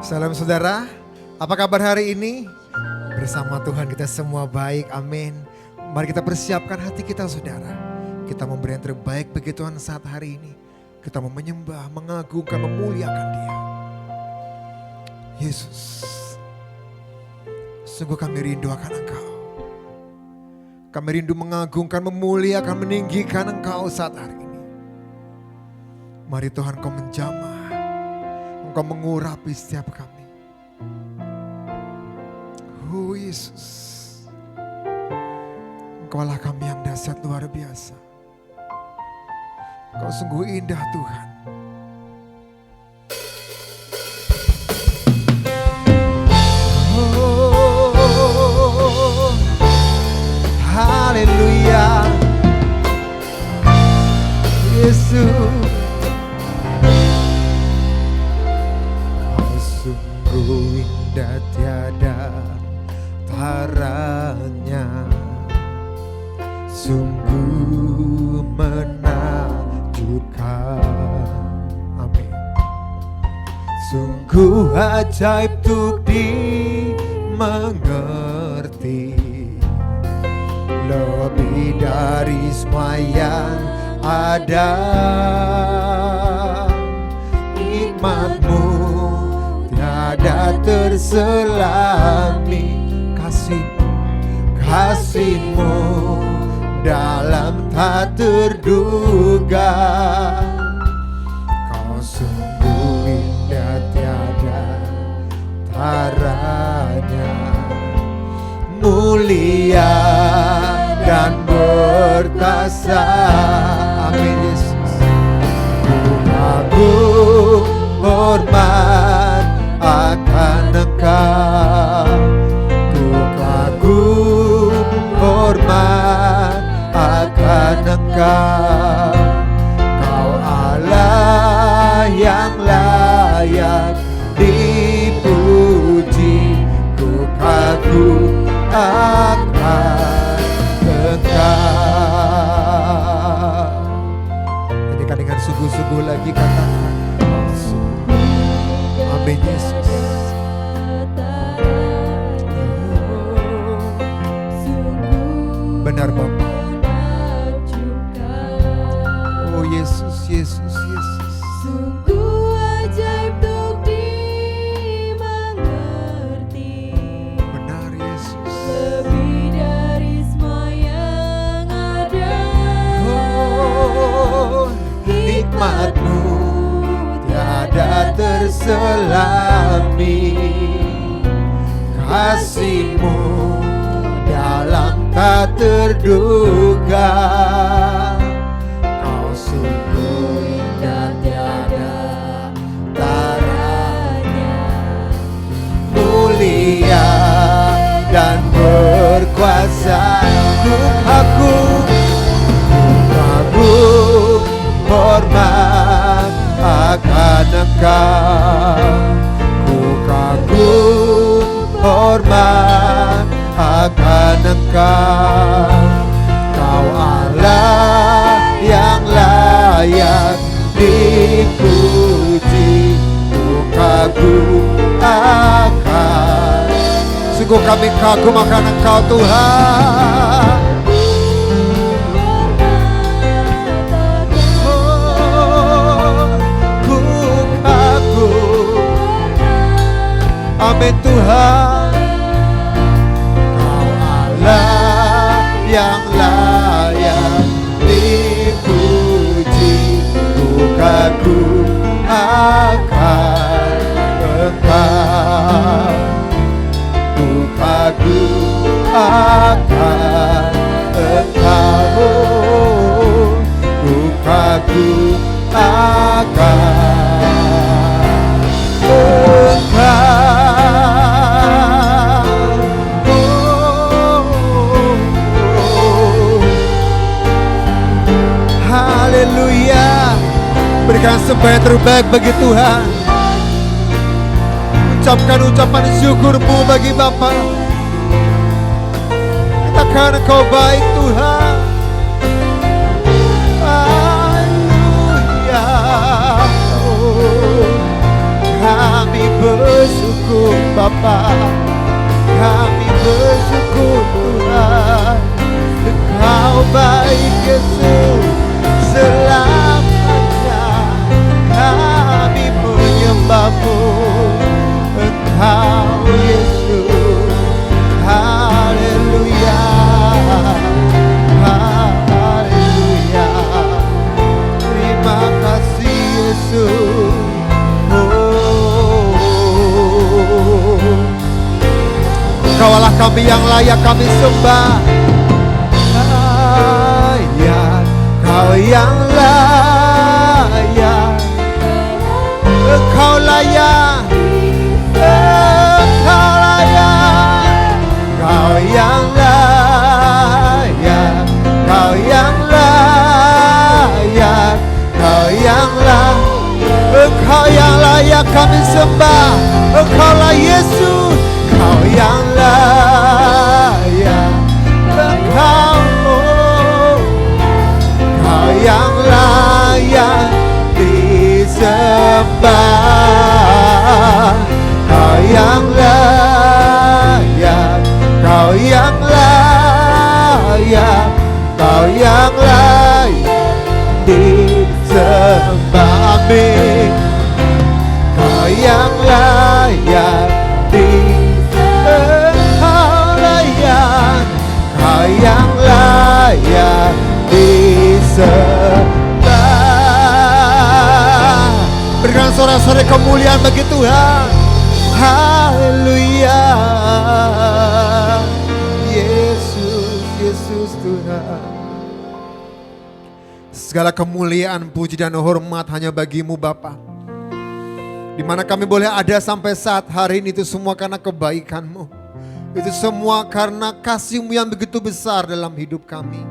Salam saudara, apa kabar hari ini? Bersama Tuhan kita semua baik, amin. Mari kita persiapkan hati kita saudara. Kita memberi yang terbaik bagi Tuhan saat hari ini. Kita mau menyembah, mengagungkan, memuliakan Dia. Yesus, sungguh kami rindu akan Engkau. Kami rindu mengagungkan, memuliakan, meninggikan Engkau saat hari ini. Mari Tuhan Kau menjamah, Engkau mengurapi setiap kami. Oh Yesus, Engkaulah kami yang dahsyat luar biasa. Engkau sungguh indah Tuhan. Oh, haleluya, Yesus. Sungguh indah tiada taranya, sungguh menakjubkan, amin. Sungguh ajaib untuk dimengerti, lebih dari semua yang ada. Nikmat-Mu tiada terselami, kasih-Mu dalam tak terduga. Kau sungguh indah tiada taranya, mulia dan berkuasa, amin Yesus. Ku kagum hormat akan Engkau, ku kagum hormat akan Engkau. Kau Allah yang layak dipuji, ku kagum akan Engkau. Nyanyikan dengan sungguh-sungguh lagi, katakan amin Yesus. Benar Bapa. Oh Yesus, Yesus, Yesus. Sungguh ajaib untuk dimengerti. Benar Yesus. Lebih dari semua yang ada. Oh, nikmat-Mu tiada terselami, kasih-Mu dalam tak terduga. Kau sungguh indah tiada taranya, mulia dan berkuasa. Ku kagum hormat akan Engkau, ku kagum hormat akan Engkau. Kau Allah yang layak dipuji, ku kagum akan. Sungguh kami kagum akan Engkau Tuhan. Amin Tuhan. Kau Allah yang layak dipuji, ku kagum akan Engkau, ku kagum akan Engkau, ku kagum akan Engkau. Haleluya. Berikan sembah yang terbaik bagi Tuhan. Ucapkan ucapan syukur-Mu bagi Bapa. Katakan Engkau baik Tuhan. Haleluya. Oh, kami bersyukur. Bapa. Kami bersyukur Tuhan, Engkau baik Yesus selamanya. Kami menyembah-Mu, Engkau Yesus. Haleluya, haleluya. Terima kasih Yesus. Kau Allah kami yang layak kami sembah. Layak, Kau yang layak. Engkau layak, Engkau layak. Kau yang layak, Kau yang layak, Kau yang layak. Engkau yang layak kami sembah. Engkaulah Yesus. Kau yang layak, Engkau, Kau yang layak disembah. Kau yang layak, Kau yang layak, Kau yang layak disembah. Amin. Kau yang layak yang layak disembah. Berikan sorak-sorai kemuliaan bagi Tuhan. Haleluya. Yesus, Yesus Tuhan. Segala kemuliaan, puji dan hormat hanya bagi-Mu Bapa. Di mana kami boleh ada sampai saat hari ini itu semua karena kebaikan-Mu. Itu semua karena kasih-Mu yang begitu besar dalam hidup kami.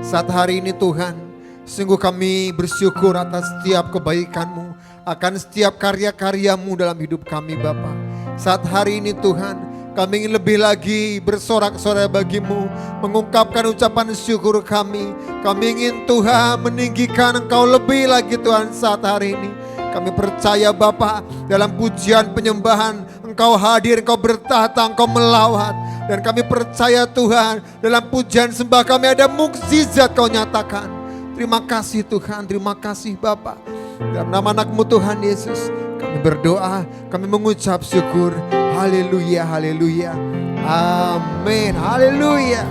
Saat hari ini Tuhan, sungguh kami bersyukur atas setiap kebaikan-Mu, akan setiap karya-karya-Mu dalam hidup kami Bapa. Saat hari ini Tuhan, kami ingin lebih lagi bersorak-sorai bagi-Mu, mengungkapkan ucapan syukur kami. Kami ingin Tuhan meninggikan Engkau lebih lagi Tuhan saat hari ini. Kami percaya Bapa, dalam pujian penyembahan Engkau hadir, Engkau bertahta, Engkau melawat. Dan kami percaya Tuhan, dalam pujian sembah kami ada mukjizat Kau nyatakan. Terima kasih Tuhan, terima kasih Bapa. Dalam nama anak-Mu Tuhan Yesus, kami berdoa, kami mengucap syukur. Haleluya, haleluya. Amin, haleluya.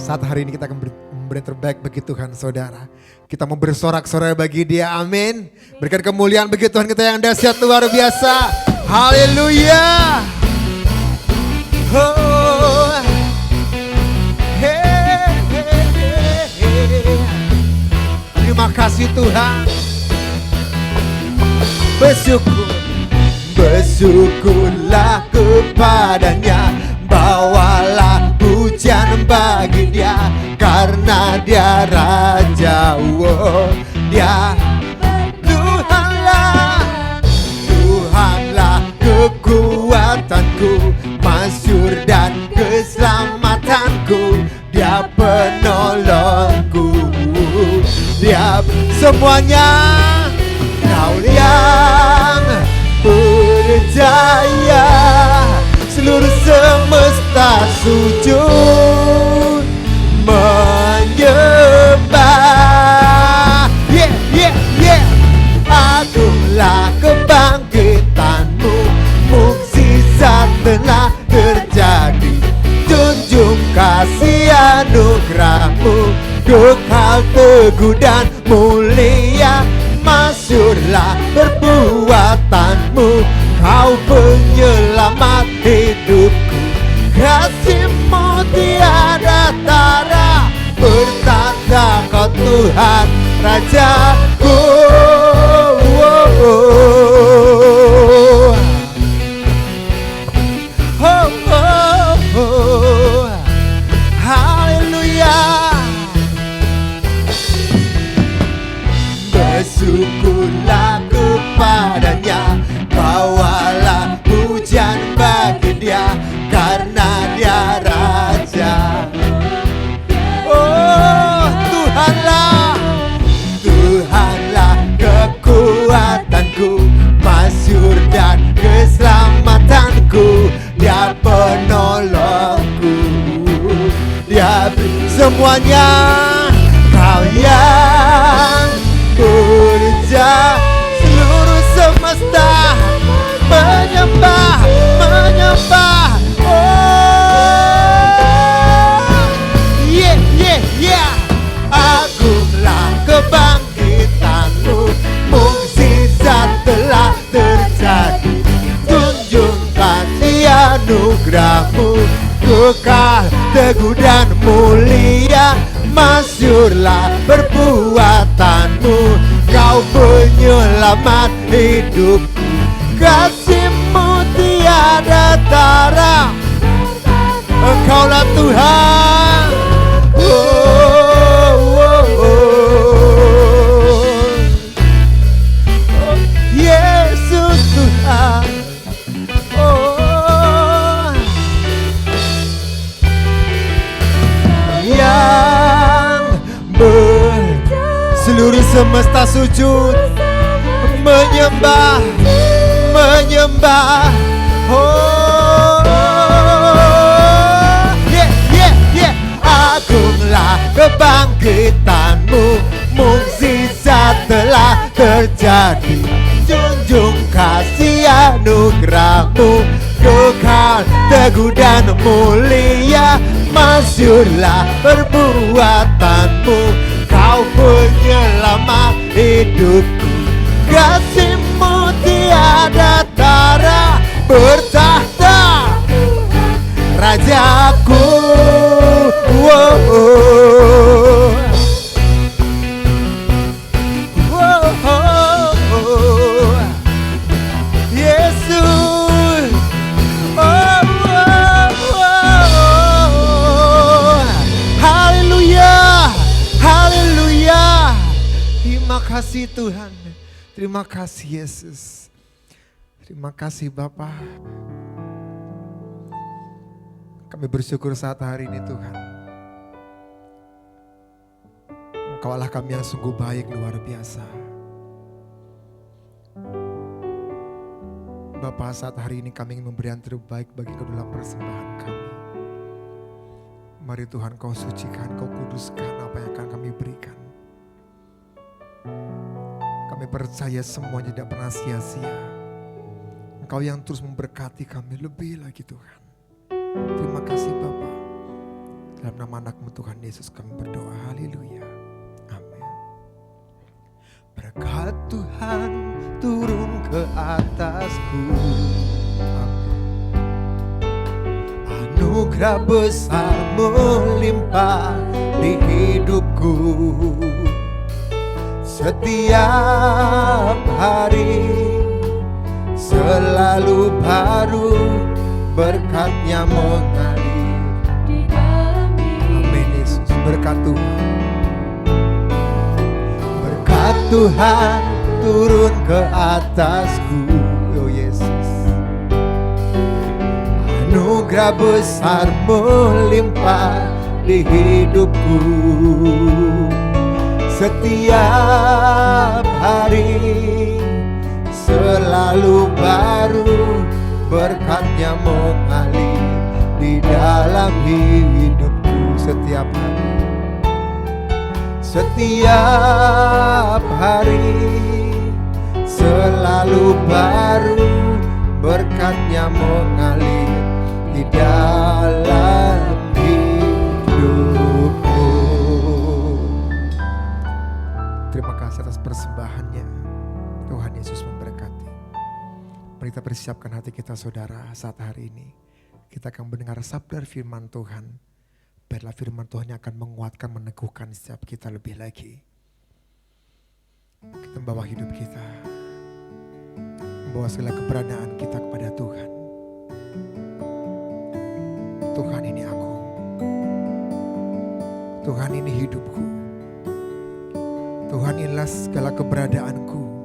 Saat hari ini kita akan memberi terbaik bagi Tuhan saudara. Kita mau bersorak-sorai bagi Dia, amin. Berikan kemuliaan bagi Tuhan kita yang dahsyat luar biasa. Haleluya. Oh. Hey, hey, hey, hey. Terima kasih Tuhan. Bersyukurlah kepadanya, bawalah pujian bagi Dia, karena Dia Raja. Dia Tuhanlah kekuatanku, masyhur dan keselamatanku. Dia penolongku. Dia semuanya. Kau yang berjaya, seluruh semesta sujud menyembah. Yeah, yeah, yeah. Agunglah kebangkitan-Mu, mukjizat telah terjadi. Junjung kasih anugerah-Mu, kekal teguh dan mulia. Masyhurlah perbuatan-Mu, Kau penyelamat hidupku. Kasih-Mu tiada tara, bertanda Kau Tuhan Rajaku. Haleluya. Bersyukurlah kepadanya, bawalah pujian bagi Dia, karena Dia Raja. Oh, Tuhanlah kekuatanku, masyhur dan keselamatan. Dia beri semuanya. Kau yang bekerja, seluruh semesta menyembah, menyembah. Oh, yeah, yeah, yeah. Agunglah kebangkitanmu, mukjizat telah terjadi. Tunjuk kasih anugerahmu, kekal, teguh dan mulia. Masyurlah perbuatanmu, kau penyelamat hidupku. Kasih-Mu tiada tara, Engkaulah Tuhan. Oh, oh, oh. Oh, Yesus Tuhan. Oh, yang seluruh semesta sujud menyembah, menyembah. Oh, yeah, yeah, yeah. Agunglah kebangkitanmu, mukjizat telah terjadi. Junjung kasih anugerahmu, kekal, teguh dan mulia. Masyurlah perbuatanmu, kau penyelamat hidupku. Kasih-Mu tiada tara, bertahta Rajaku. Oh, oh. Oh, oh, oh. Yesus. Oh, oh, oh. Haleluya, haleluya. Terima kasih Tuhan. Terima kasih Yesus. Terima kasih Bapa. Kami bersyukur saat hari ini Tuhan. Engkau Allah kami yang sungguh baik, luar biasa. Bapa, saat hari ini kami ingin memberi yang terbaik bagi Kau dalam persembahan kami. Mari Tuhan Kau sucikan, Kau kuduskan apa yang akan kami berikan. Kami percaya semuanya tidak pernah sia-sia. Engkau yang terus memberkati kami lebih lagi Tuhan. Terima kasih Bapa. Dalam nama anak-Mu Tuhan Yesus kami berdoa. Haleluya. Amin. Berkat Tuhan turun ke atasku. Amin. Anugerah besar melimpah di hidupku. Setiap hari selalu baru, berkat-Nya mengalir di dalam hidup. Amin Yesus. Berkat Tuhan, berkat Tuhan turun ke atasku. Oh Yesus. Anugerah besar melimpah di hidupku. Setiap hari selalu baru, berkat-Nya mengalir di dalam hidupku. Setiap hari, setiap hari selalu baru, berkat-Nya mengalir di dalam hidupku. Terima kasih atas persembahannya. Tuhan Yesus memberkati. Mari kita persiapkan hati kita saudara saat hari ini. Kita akan mendengar sabda firman Tuhan. Biarlah firman Tuhan yang akan menguatkan, meneguhkan setiap kita lebih lagi. Kita membawa hidup kita, membawa segala keberadaan kita kepada Tuhan. Tuhan ini aku, Tuhan ini hidupku, Tuhan inilah segala keberadaanku.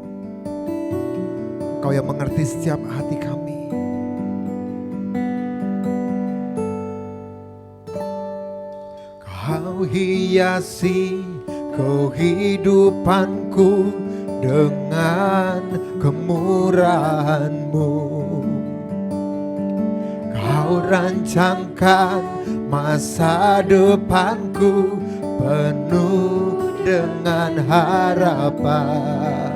Engkau yang mengerti setiap hati kami. Kau hiasi kehidupanku dengan kemurahan-Mu. Kau rancangkan masa depanku penuh dengan harapan.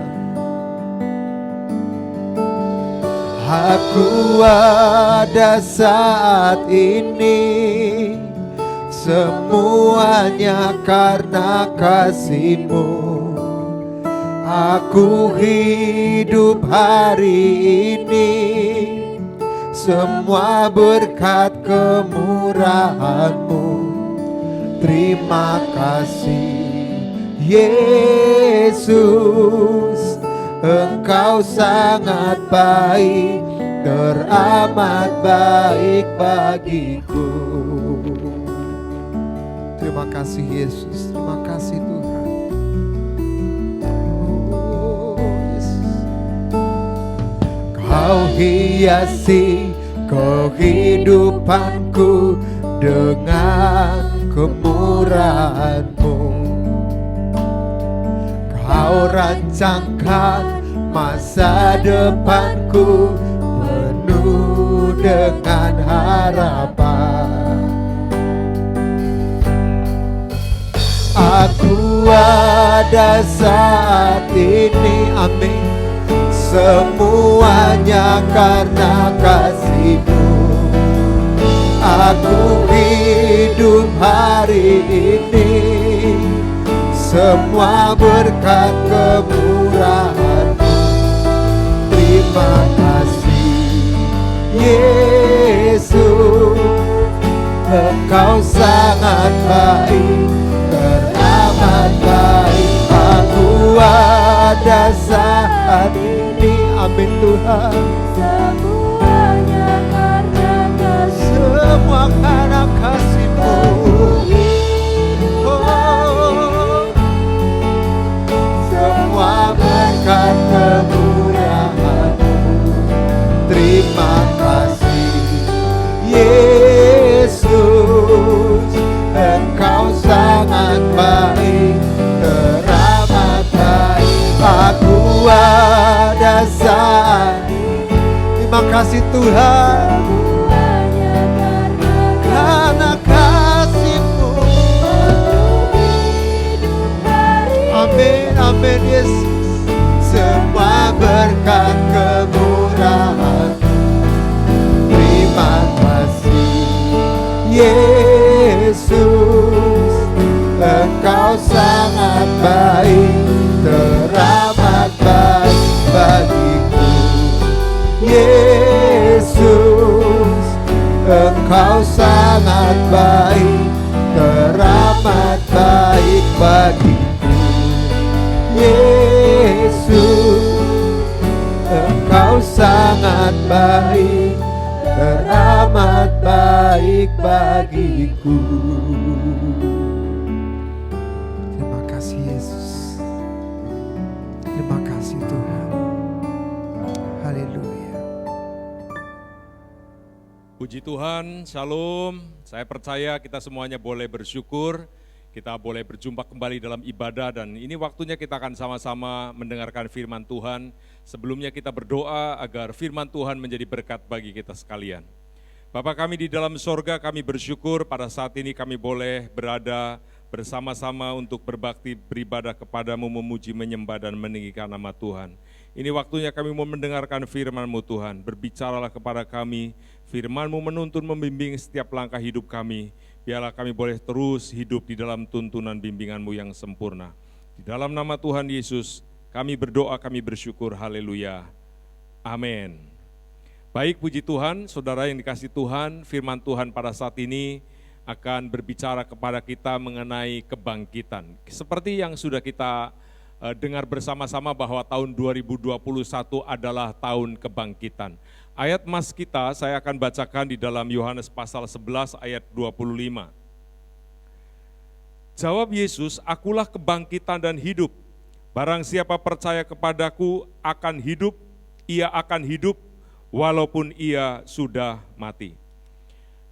Aku ada saat ini, semuanya karena kasih-Mu. Aku hidup hari ini, semua berkat kemurahan-Mu. Terima kasih Yesus, Engkau sangat baik, teramat baik bagiku. Terima kasih Yesus, terima kasih Tuhan. Oh, Yesus. Kau hiasi kehidupanku dengan kemurahan-Mu. Kau rancangkan masa depanku penuh dengan harapan. Aku ada saat ini, amin, semuanya karena kasih-Mu. Aku hidup hari ini, semua berkat kemurahan-Mu. Terima kasih Yesus, Engkau sangat baik, teramat baik. Aku ada saat ini, amin Tuhan, Semuanya karena kasih-Mu. semua karena kasih-Mu. Semua berkat kemurahan-Mu. Terima kasih Yesus, Engkau sangat baik, teramat baik. Aku ada saat ini. Terima kasih Tuhan, Semuanya karena kasih-Mu. Amin, amin Yesus. Semua berkat kemurahan-Mu. Terima kasih Yesus, Engkau sangat baik, teramat baik bagiku. Yesus, Engkau sangat baik, teramat baik bagiku. Yesus, Engkau sangat baik, teramat baik bagiku. Terima kasih Yesus. Terima kasih Tuhan. Haleluya. Puji Tuhan, shalom. Saya percaya kita semuanya boleh bersyukur, kita boleh berjumpa kembali dalam ibadah, dan ini waktunya kita akan sama-sama mendengarkan firman Tuhan. Sebelumnya kita berdoa agar firman Tuhan menjadi berkat bagi kita sekalian. Bapa kami di dalam sorga, kami bersyukur pada saat ini kami boleh berada bersama-sama untuk berbakti, beribadah kepadamu, memuji, menyembah, dan meninggikan nama Tuhan. Ini waktunya kami mau mendengarkan firman-Mu Tuhan. Berbicaralah kepada kami, firman-Mu menuntun, membimbing setiap langkah hidup kami. Biarlah kami boleh terus hidup di dalam tuntunan bimbingan-Mu yang sempurna. Di dalam nama Tuhan Yesus, kami berdoa, kami bersyukur, haleluya, amin. Baik, puji Tuhan, saudara yang dikasih Tuhan, firman Tuhan pada saat ini akan berbicara kepada kita mengenai kebangkitan. Seperti yang sudah kita dengar bersama-sama bahwa tahun 2021 adalah tahun kebangkitan. Ayat mas kita saya akan bacakan di dalam Yohanes pasal 11 ayat 25. Jawab Yesus, akulah kebangkitan dan hidup. Barang siapa percaya kepadaku akan hidup, ia akan hidup walaupun ia sudah mati.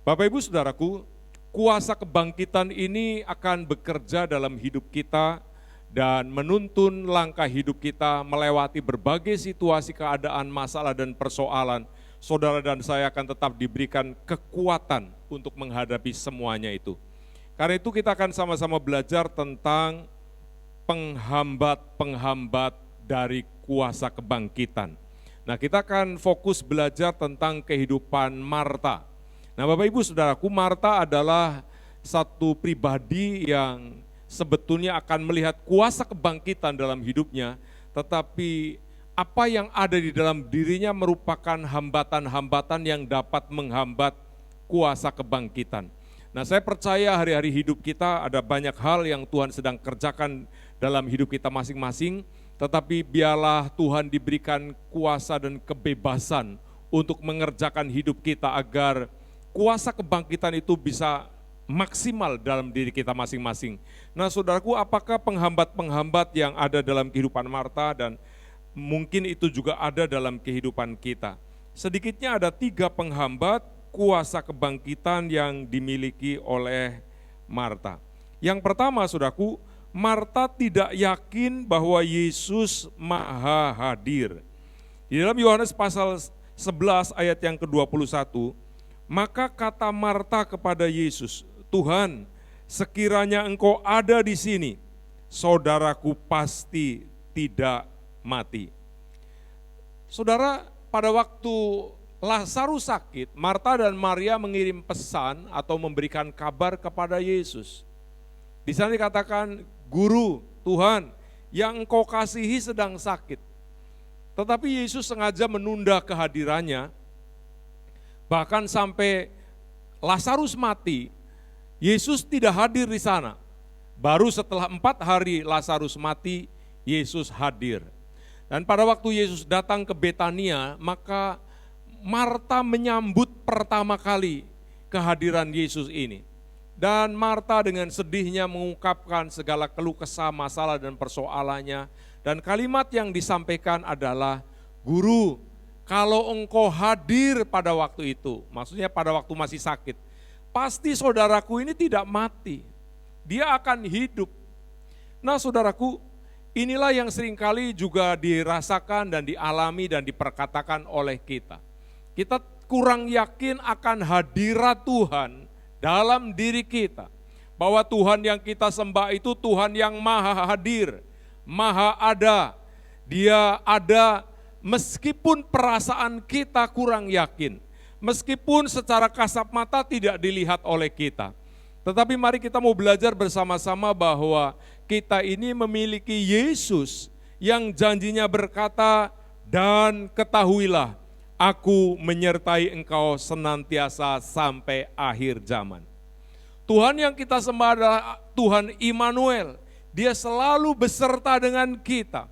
Bapak Ibu Saudaraku, kuasa kebangkitan ini akan bekerja dalam hidup kita dan menuntun langkah hidup kita melewati berbagai situasi, keadaan, masalah, dan persoalan, saudara dan saya akan tetap diberikan kekuatan untuk menghadapi semuanya itu. Karena itu kita akan sama-sama belajar tentang penghambat-penghambat dari kuasa kebangkitan. Nah, kita akan fokus belajar tentang kehidupan Marta. Nah, Bapak Ibu Saudaraku, Marta adalah satu pribadi yang sebetulnya akan melihat kuasa kebangkitan dalam hidupnya, tetapi apa yang ada di dalam dirinya merupakan hambatan-hambatan yang dapat menghambat kuasa kebangkitan. Nah, saya percaya hari-hari hidup kita ada banyak hal yang Tuhan sedang kerjakan dalam hidup kita masing-masing, tetapi biarlah Tuhan diberikan kuasa dan kebebasan untuk mengerjakan hidup kita agar kuasa kebangkitan itu bisa maksimal dalam diri kita masing-masing. Nah, saudaraku, apakah penghambat-penghambat yang ada dalam kehidupan Marta dan mungkin itu juga ada dalam kehidupan kita? Sedikitnya ada 3 penghambat kuasa kebangkitan yang dimiliki oleh Marta. Yang pertama, saudaraku, Marta tidak yakin bahwa Yesus maha hadir. Di dalam Yohanes pasal 11 ayat yang ke-21, maka kata Marta kepada Yesus, Tuhan, sekiranya Engkau ada di sini, saudaraku pasti tidak mati. Saudara, pada waktu Lazarus sakit, Marta dan Maria mengirim pesan atau memberikan kabar kepada Yesus. Di sana dikatakan, Guru, Tuhan, yang Engkau kasihi sedang sakit. Tetapi Yesus sengaja menunda kehadirannya, bahkan sampai Lazarus mati, Yesus tidak hadir di sana. Baru setelah 4 hari Lazarus mati, Yesus hadir. Dan pada waktu Yesus datang ke Betania, maka Marta menyambut pertama kali kehadiran Yesus ini. Dan Marta dengan sedihnya mengungkapkan segala keluh kesah, masalah dan persoalannya. Dan kalimat yang disampaikan adalah, Guru, kalau Engkau hadir pada waktu itu, maksudnya pada waktu masih sakit, pasti saudaraku ini tidak mati, dia akan hidup. Nah, saudaraku, inilah yang seringkali juga dirasakan dan dialami dan diperkatakan oleh kita. Kita kurang yakin akan hadirat Tuhan dalam diri kita. Bahwa Tuhan yang kita sembah itu Tuhan yang maha hadir, maha ada. Dia ada meskipun perasaan kita kurang yakin. Meskipun secara kasat mata tidak dilihat oleh kita. Tetapi mari kita mau belajar bersama-sama bahwa kita ini memiliki Yesus yang janjinya berkata, dan ketahuilah, Aku menyertai engkau senantiasa sampai akhir zaman. Tuhan yang kita sembah adalah Tuhan Immanuel. Dia selalu beserta dengan kita.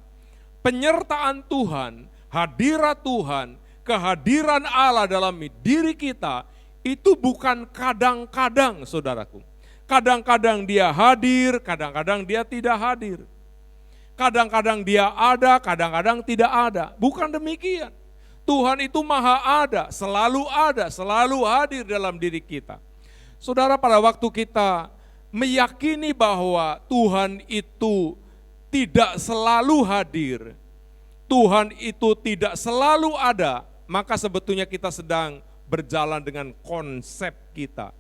Penyertaan Tuhan, hadirat Tuhan, kehadiran Allah dalam diri kita, itu bukan kadang-kadang, saudaraku. Kadang-kadang dia hadir, kadang-kadang dia tidak hadir. Kadang-kadang dia ada, kadang-kadang tidak ada. Bukan demikian. Tuhan itu maha ada, selalu hadir dalam diri kita. Saudara, pada waktu kita meyakini bahwa Tuhan itu tidak selalu hadir, Tuhan itu tidak selalu ada, maka sebetulnya kita sedang berjalan dengan konsep kita.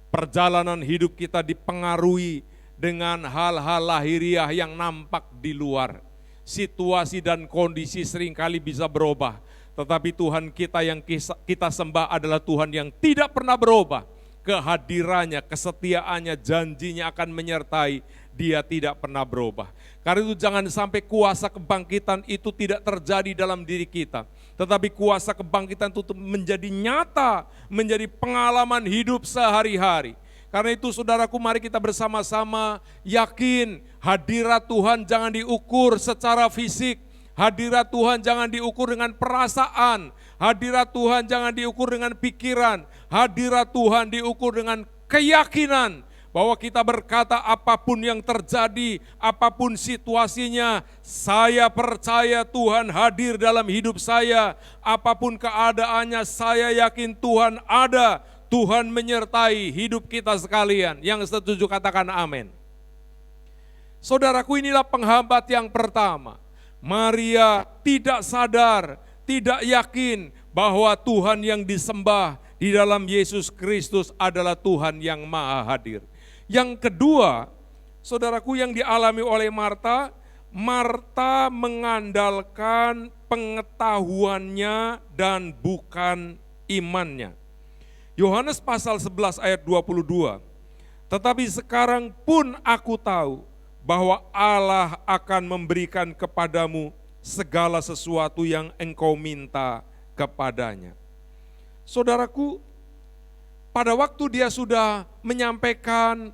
Perjalanan hidup kita dipengaruhi dengan hal-hal lahiriah yang nampak di luar. Situasi dan kondisi seringkali bisa berubah. Tetapi Tuhan kita yang kita sembah adalah Tuhan yang tidak pernah berubah. Kehadirannya, kesetiaannya, janjinya akan menyertai, dia tidak pernah berubah. Karena itu jangan sampai kuasa kebangkitan itu tidak terjadi dalam diri kita. Tetapi kuasa kebangkitan itu menjadi nyata, menjadi pengalaman hidup sehari-hari. Karena itu saudaraku, mari kita bersama-sama yakin hadirat Tuhan jangan diukur secara fisik. Hadirat Tuhan jangan diukur dengan perasaan, hadirat Tuhan jangan diukur dengan pikiran, hadirat Tuhan diukur dengan keyakinan bahwa kita berkata apapun yang terjadi, apapun situasinya, saya percaya Tuhan hadir dalam hidup saya, apapun keadaannya saya yakin Tuhan ada, Tuhan menyertai hidup kita sekalian. Yang setuju katakan amin. Saudaraku, inilah penghambat yang pertama. Maria tidak sadar, tidak yakin bahwa Tuhan yang disembah di dalam Yesus Kristus adalah Tuhan yang maha hadir. Yang kedua, saudaraku, yang dialami oleh Marta, Marta mengandalkan pengetahuannya dan bukan imannya. Yohanes pasal 11 ayat 22. Tetapi sekarang pun aku tahu bahwa Allah akan memberikan kepadamu segala sesuatu yang engkau minta kepadanya. Saudaraku, pada waktu dia sudah menyampaikan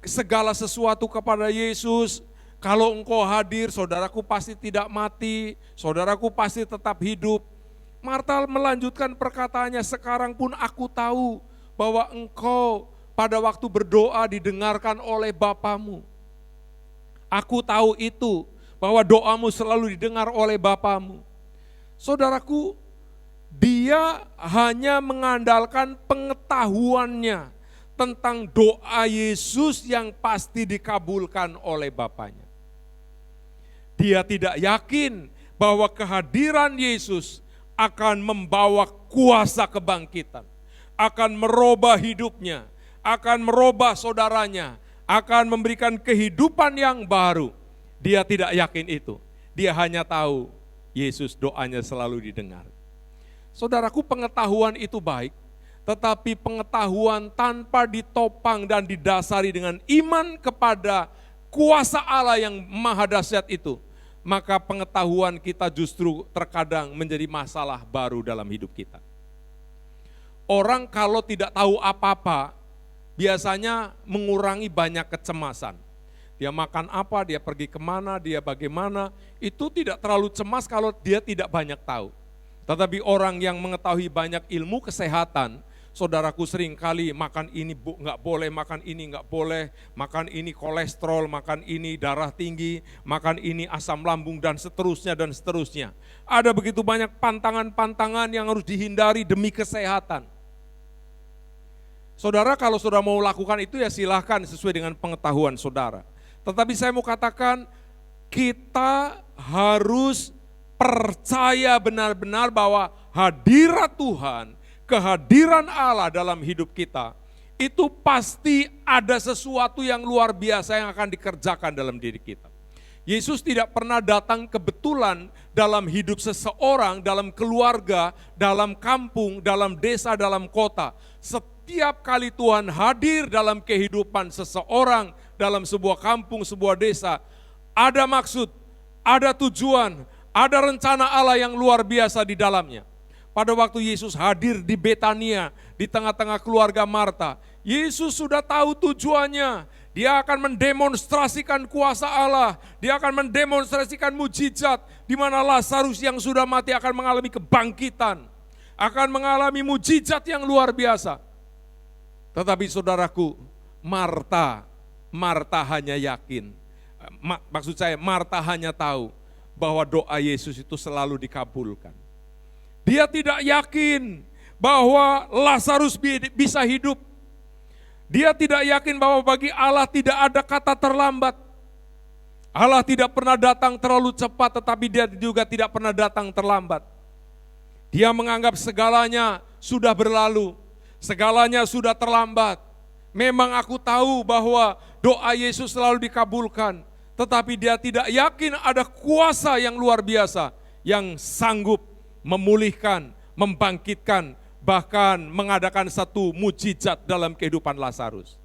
segala sesuatu kepada Yesus, kalau engkau hadir, saudaraku pasti tidak mati, saudaraku pasti tetap hidup. Marta melanjutkan perkataannya, sekarang pun aku tahu bahwa engkau pada waktu berdoa didengarkan oleh Bapamu. Aku tahu itu, bahwa doamu selalu didengar oleh Bapamu. Saudaraku, dia hanya mengandalkan pengetahuannya tentang doa Yesus yang pasti dikabulkan oleh Bapanya. Dia tidak yakin bahwa kehadiran Yesus akan membawa kuasa kebangkitan, akan merubah hidupnya, akan merubah saudaranya, akan memberikan kehidupan yang baru. Dia tidak yakin itu. Dia hanya tahu Yesus doanya selalu didengar. Saudaraku, pengetahuan itu baik, tetapi pengetahuan tanpa ditopang dan didasari dengan iman kepada kuasa Allah yang maha dahsyat itu, maka pengetahuan kita justru terkadang menjadi masalah baru dalam hidup kita. Orang kalau tidak tahu apa-apa, biasanya mengurangi banyak kecemasan. Dia makan apa, dia pergi kemana, dia bagaimana, itu tidak terlalu cemas kalau dia tidak banyak tahu. Tetapi orang yang mengetahui banyak ilmu kesehatan, saudaraku, seringkali makan ini nggak boleh, makan ini nggak boleh, makan ini kolesterol, makan ini darah tinggi, makan ini asam lambung, dan seterusnya dan seterusnya. Ada begitu banyak pantangan-pantangan yang harus dihindari demi kesehatan. Saudara, kalau saudara mau lakukan itu ya silahkan sesuai dengan pengetahuan saudara. Tetapi saya mau katakan, kita harus percaya benar-benar bahwa hadirat Tuhan, kehadiran Allah dalam hidup kita, itu pasti ada sesuatu yang luar biasa yang akan dikerjakan dalam diri kita. Yesus tidak pernah datang kebetulan dalam hidup seseorang, dalam keluarga, dalam kampung, dalam desa, dalam kota. Setiap kali Tuhan hadir dalam kehidupan seseorang, dalam sebuah kampung, sebuah desa, ada maksud, ada tujuan, ada rencana Allah yang luar biasa di dalamnya. Pada waktu Yesus hadir di Betania, di tengah-tengah keluarga Marta, Yesus sudah tahu tujuannya. Dia akan mendemonstrasikan kuasa Allah, dia akan mendemonstrasikan mujizat, di mana Lazarus yang sudah mati akan mengalami kebangkitan, akan mengalami mujizat yang luar biasa. Tetapi saudaraku, Marta hanya yakin, maksud saya Marta hanya tahu bahwa doa Yesus itu selalu dikabulkan. Dia tidak yakin bahwa Lazarus bisa hidup. Dia tidak yakin bahwa bagi Allah tidak ada kata terlambat. Allah tidak pernah datang terlalu cepat, tetapi dia juga tidak pernah datang terlambat. Dia menganggap segalanya sudah berlalu, segalanya sudah terlambat. Memang aku tahu bahwa doa Yesus selalu dikabulkan, tetapi dia tidak yakin ada kuasa yang luar biasa yang sanggup memulihkan, membangkitkan, bahkan mengadakan satu mujizat dalam kehidupan Lazarus.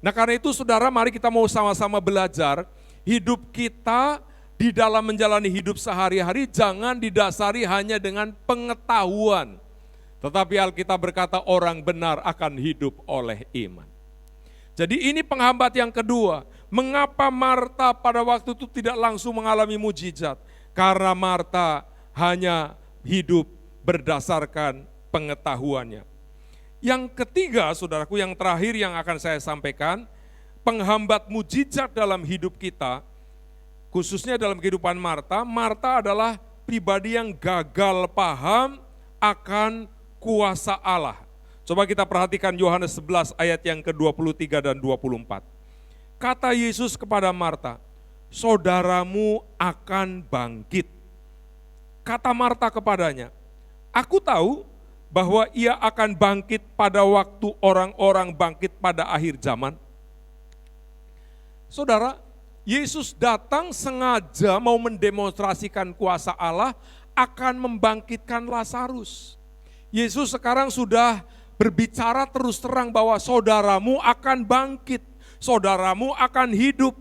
Nah, karena itu saudara, mari kita mau sama-sama belajar hidup kita di dalam menjalani hidup sehari-hari jangan didasari hanya dengan pengetahuan. Tetapi Alkitab berkata orang benar akan hidup oleh iman. Jadi ini penghambat yang kedua. Mengapa Marta pada waktu itu tidak langsung mengalami mujizat? Karena Marta hanya hidup berdasarkan pengetahuannya. Yang ketiga, saudaraku, yang terakhir yang akan saya sampaikan, penghambat mujizat dalam hidup kita, khususnya dalam kehidupan Marta. Marta adalah pribadi yang gagal paham akan kuasa Allah. Coba kita perhatikan Yohanes 11 ayat yang ke-23 dan 24. Kata Yesus kepada Marta, saudaramu akan bangkit. Kata Marta kepadanya, Aku tahu bahwa ia akan bangkit pada waktu orang-orang bangkit pada akhir zaman. Saudara, Yesus datang sengaja mau mendemonstrasikan kuasa Allah akan membangkitkan Lazarus. Yesus sekarang sudah berbicara terus terang bahwa saudaramu akan bangkit, saudaramu akan hidup.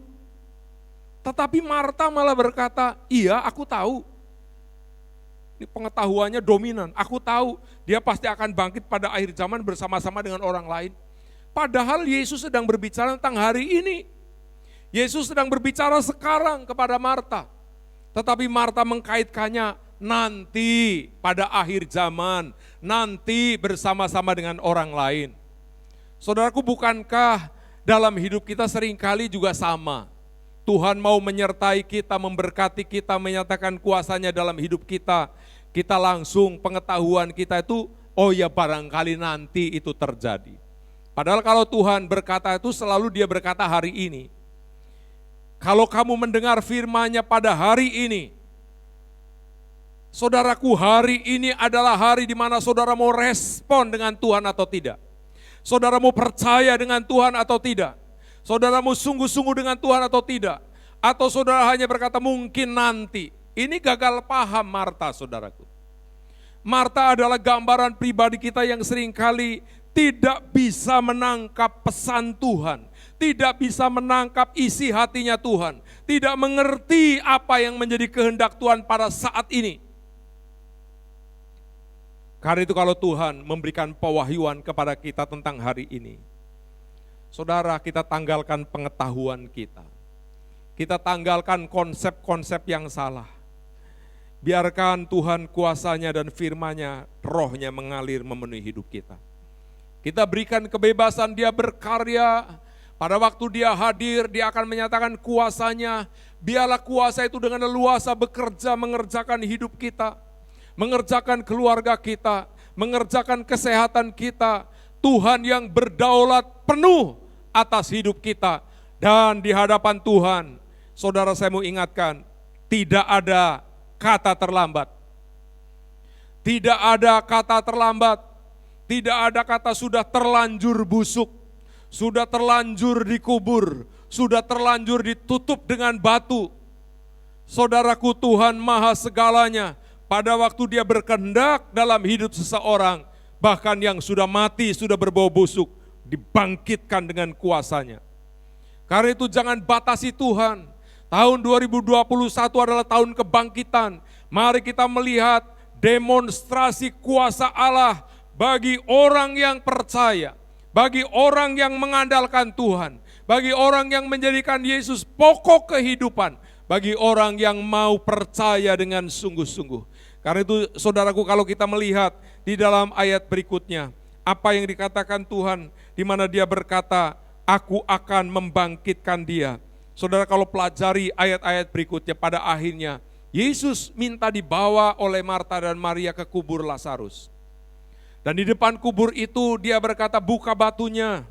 Tetapi Marta malah berkata, iya aku tahu. Ini pengetahuannya dominan, aku tahu dia pasti akan bangkit pada akhir zaman bersama-sama dengan orang lain. Padahal Yesus sedang berbicara tentang hari ini. Yesus sedang berbicara sekarang kepada Marta. Tetapi Marta mengkaitkannya nanti pada akhir zaman, nanti bersama-sama dengan orang lain. Saudaraku, bukankah dalam hidup kita seringkali juga sama? Tuhan mau menyertai kita, memberkati kita, menyatakan kuasanya dalam hidup kita. Kita langsung pengetahuan kita itu, oh ya barangkali nanti itu terjadi. Padahal kalau Tuhan berkata itu selalu dia berkata hari ini. Kalau kamu mendengar firman-Nya pada hari ini, saudaraku, hari ini adalah hari di mana saudara mau respon dengan Tuhan atau tidak. Saudara mau percaya dengan Tuhan atau tidak. Saudara mau sungguh-sungguh dengan Tuhan atau tidak. Atau saudara hanya berkata mungkin nanti. Ini gagal paham Marta, saudaraku. Marta adalah gambaran pribadi kita yang seringkali tidak bisa menangkap pesan Tuhan. Tidak bisa menangkap isi hatinya Tuhan. Tidak mengerti apa yang menjadi kehendak Tuhan pada saat ini. Karena itu kalau Tuhan memberikan pewahyuan kepada kita tentang hari ini, saudara, kita tanggalkan pengetahuan kita. Kita tanggalkan konsep-konsep yang salah. Biarkan Tuhan kuasanya dan firman-Nya, roh-Nya mengalir memenuhi hidup kita. Kita berikan kebebasan dia berkarya. Pada waktu dia hadir, dia akan menyatakan kuasanya. Biarlah kuasa itu dengan leluasa bekerja mengerjakan hidup kita. Mengerjakan keluarga kita, mengerjakan kesehatan kita. Tuhan yang berdaulat penuh atas hidup kita. Dan di hadapan Tuhan, saudara, saya mau ingatkan, tidak ada kata terlambat. Tidak ada kata terlambat. Tidak ada kata sudah terlanjur busuk. Sudah terlanjur dikubur. Sudah terlanjur ditutup dengan batu. Saudaraku, Tuhan maha segalanya. Pada waktu dia berkehendak dalam hidup seseorang, bahkan yang sudah mati, sudah berbau busuk, dibangkitkan dengan kuasanya. Karena itu jangan batasi Tuhan. Tahun 2021 adalah tahun kebangkitan. Mari kita melihat demonstrasi kuasa Allah bagi orang yang percaya, bagi orang yang mengandalkan Tuhan, bagi orang yang menjadikan Yesus pokok kehidupan, bagi orang yang mau percaya dengan sungguh-sungguh. Karena itu saudaraku, kalau kita melihat di dalam ayat berikutnya, apa yang dikatakan Tuhan, di mana dia berkata, aku akan membangkitkan dia. Saudara, kalau pelajari ayat-ayat berikutnya, pada akhirnya Yesus minta dibawa oleh Marta dan Maria ke kubur Lazarus. Dan di depan kubur itu dia berkata, buka batunya.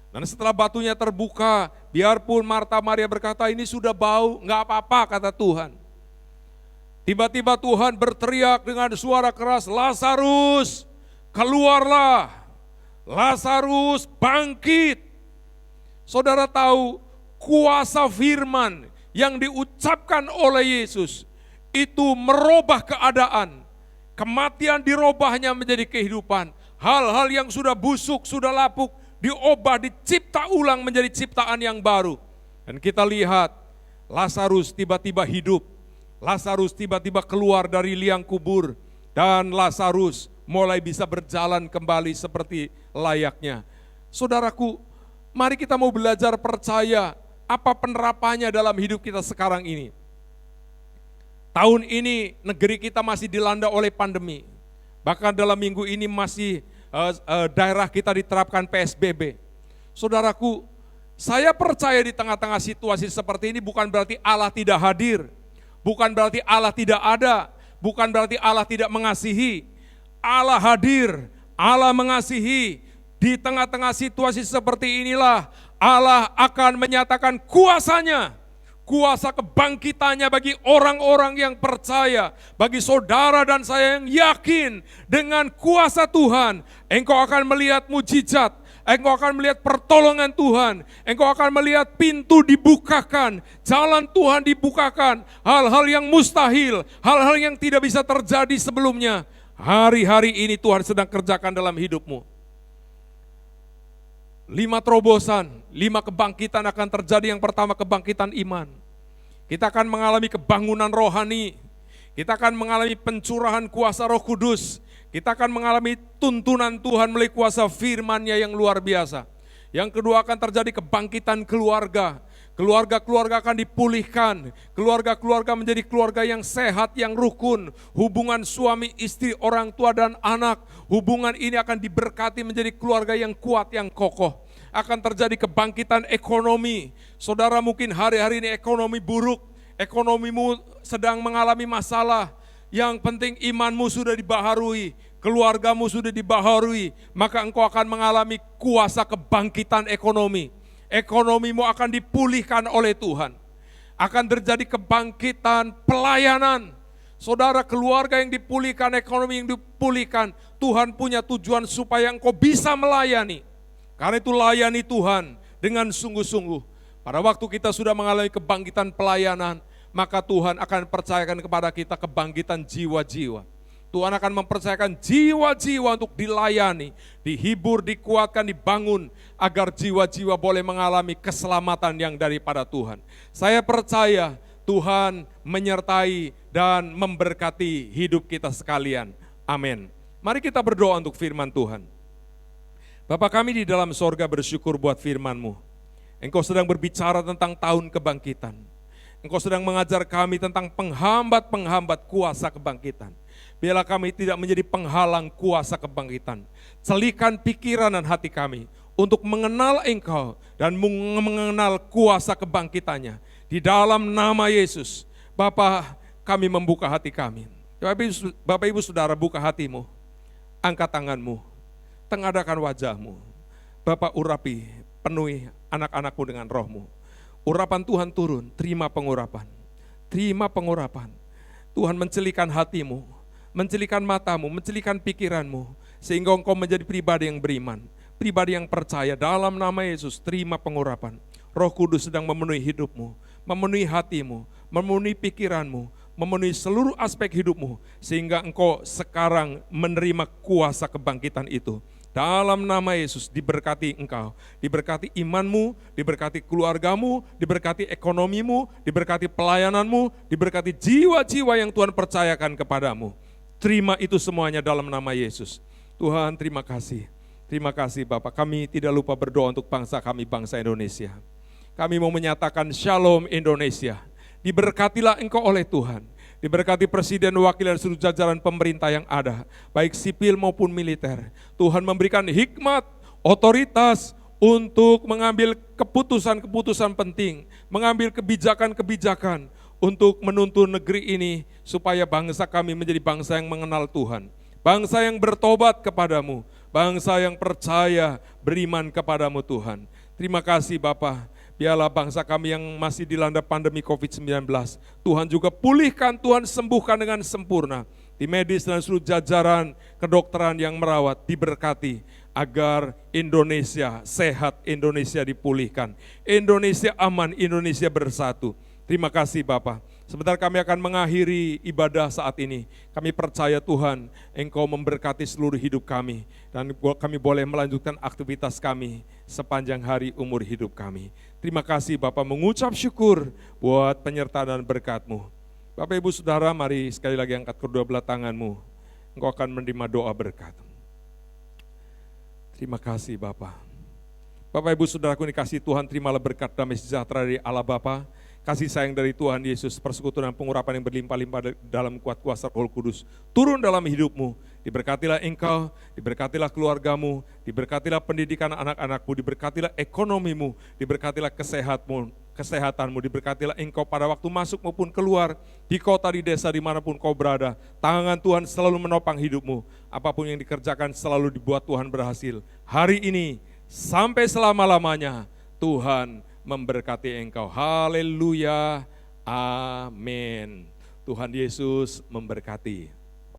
Dan setelah batunya terbuka, biarpun Marta Maria berkata ini sudah bau, enggak apa-apa kata Tuhan. Tiba-tiba Tuhan berteriak dengan suara keras, Lazarus keluarlah, Lazarus bangkit. Saudara tahu kuasa firman yang diucapkan oleh Yesus itu merubah keadaan. Kematian dirubahnya menjadi kehidupan. Hal-hal yang sudah busuk, sudah lapuk, diubah, dicipta ulang menjadi ciptaan yang baru. Dan kita lihat Lazarus tiba-tiba hidup. Lazarus tiba-tiba keluar dari liang kubur. Dan Lazarus mulai bisa berjalan kembali seperti layaknya. Saudaraku, mari kita mau belajar percaya apa penerapannya dalam hidup kita sekarang ini. Tahun ini negeri kita masih dilanda oleh pandemi. Bahkan dalam minggu ini masih daerah kita diterapkan PSBB. Saudaraku, saya percaya di tengah-tengah situasi seperti ini bukan berarti Allah tidak hadir. Bukan berarti Allah tidak ada. Bukan berarti Allah tidak mengasihi. Allah hadir, Allah mengasihi. Di tengah-tengah situasi seperti inilah Allah akan menyatakan kuasanya. kuasa kebangkitannya bagi orang-orang yang percaya, bagi saudara dan saya yang yakin dengan kuasa Tuhan, engkau akan melihat mujizat, engkau akan melihat pertolongan Tuhan, engkau akan melihat pintu dibukakan, jalan Tuhan dibukakan, hal-hal yang mustahil, hal-hal yang tidak bisa terjadi sebelumnya. Hari-hari ini Tuhan sedang kerjakan dalam hidupmu. 5 terobosan, 5 kebangkitan akan terjadi. Yang pertama, kebangkitan iman. Kita akan mengalami kebangunan rohani. Kita akan mengalami pencurahan kuasa Roh Kudus. Kita akan mengalami tuntunan Tuhan melalui kuasa firman-Nya yang luar biasa. Yang kedua, akan terjadi kebangkitan keluarga. Keluarga-keluarga akan dipulihkan. Keluarga-keluarga menjadi keluarga yang sehat, yang rukun. Hubungan suami, istri, orang tua, dan anak. Hubungan ini akan diberkati menjadi keluarga yang kuat, yang kokoh. Akan terjadi kebangkitan ekonomi. Saudara mungkin hari-hari ini ekonomi buruk. Ekonomimu sedang mengalami masalah. Yang penting imanmu sudah dibaharui. Keluargamu sudah dibaharui. Maka engkau akan mengalami kuasa kebangkitan ekonomi. Ekonomimu akan dipulihkan oleh Tuhan. Akan terjadi kebangkitan pelayanan. Saudara, keluarga yang dipulihkan, ekonomi yang dipulihkan, Tuhan punya tujuan supaya engkau bisa melayani. Karena itu layani Tuhan dengan sungguh-sungguh. Pada waktu kita sudah mengalami kebangkitan pelayanan, maka Tuhan akan percayakan kepada kita kebangkitan jiwa-jiwa. Tuhan akan mempercayakan jiwa-jiwa untuk dilayani, dihibur, dikuatkan, dibangun, agar jiwa-jiwa boleh mengalami keselamatan yang daripada Tuhan. Saya percaya Tuhan menyertai dan memberkati hidup kita sekalian. Amin. Mari kita berdoa untuk firman Tuhan. Bapa kami di dalam sorga, bersyukur buat firman-Mu. Engkau sedang berbicara tentang tahun kebangkitan. Engkau sedang mengajar kami tentang penghambat-penghambat kuasa kebangkitan. Biarlah kami tidak menjadi penghalang kuasa kebangkitan. Celikan pikiran dan hati kami untuk mengenal Engkau dan mengenal kuasa kebangkitannya. Di dalam nama Yesus, Bapa, kami membuka hati kami. Bapak Ibu Saudara, buka hatimu, angkat tanganmu, tengadakan wajahmu. Bapak urapi, penuhi anak-anakmu dengan rohmu. Urapan Tuhan turun, terima pengurapan. Terima pengurapan. Tuhan mencelikan hatimu, mencelikan matamu, mencelikan pikiranmu, sehingga engkau menjadi pribadi yang beriman, pribadi yang percaya. Dalam nama Yesus, terima pengurapan. Roh Kudus sedang memenuhi hidupmu, memenuhi hatimu, memenuhi pikiranmu, memenuhi seluruh aspek hidupmu, sehingga engkau sekarang menerima kuasa kebangkitan itu. Dalam nama Yesus, diberkati engkau, diberkati imanmu, diberkati keluargamu, diberkati ekonomimu, diberkati pelayananmu, diberkati jiwa-jiwa yang Tuhan percayakan kepadamu. Terima itu semuanya dalam nama Yesus. Tuhan, terima kasih. Terima kasih Bapak. Kami tidak lupa berdoa untuk bangsa kami, bangsa Indonesia. Kami mau menyatakan Shalom Indonesia. Diberkatilah engkau oleh Tuhan. Diberkati presiden, wakil, dan seluruh jajaran pemerintah yang ada, baik sipil maupun militer. Tuhan memberikan hikmat, otoritas untuk mengambil keputusan-keputusan penting, mengambil kebijakan-kebijakan untuk menuntun negeri ini supaya bangsa kami menjadi bangsa yang mengenal Tuhan. Bangsa yang bertobat kepadamu, bangsa yang percaya, beriman kepadamu Tuhan. Terima kasih Bapa. Biarlah bangsa kami yang masih dilanda pandemi COVID-19, Tuhan juga pulihkan, Tuhan sembuhkan dengan sempurna. Di medis dan seluruh jajaran kedokteran yang merawat diberkati, agar Indonesia sehat, Indonesia dipulihkan, Indonesia aman, Indonesia bersatu. Terima kasih Bapak. Sebentar kami akan mengakhiri ibadah saat ini. Kami percaya Tuhan, Engkau memberkati seluruh hidup kami, dan kami boleh melanjutkan aktivitas kami sepanjang hari umur hidup kami. Terima kasih Bapak, mengucap syukur buat penyertaan dan berkat-Mu. Bapak Ibu Saudara, mari sekali lagi angkat kedua belah tanganmu. Engkau akan menerima doa berkat. Terima kasih Bapak. Bapak Ibu Saudaraku dikasih Tuhan, terimalah berkat damai sejahtera dari Allah Bapa, kasih sayang dari Tuhan Yesus, persekutuan dan pengurapan yang berlimpah-limpah dalam kuat kuasa Roh Kudus turun dalam hidupmu. Diberkatilah engkau, diberkatilah keluargamu, diberkatilah pendidikan anak-anakmu, diberkatilah ekonomimu, diberkatilah kesehatanmu, diberkatilah engkau pada waktu masuk maupun keluar, di kota, di desa, dimanapun kau berada. Tangan Tuhan selalu menopang hidupmu, apapun yang dikerjakan selalu dibuat Tuhan berhasil. Hari ini sampai selama-lamanya Tuhan memberkati engkau. Haleluya, amin. Tuhan Yesus memberkati.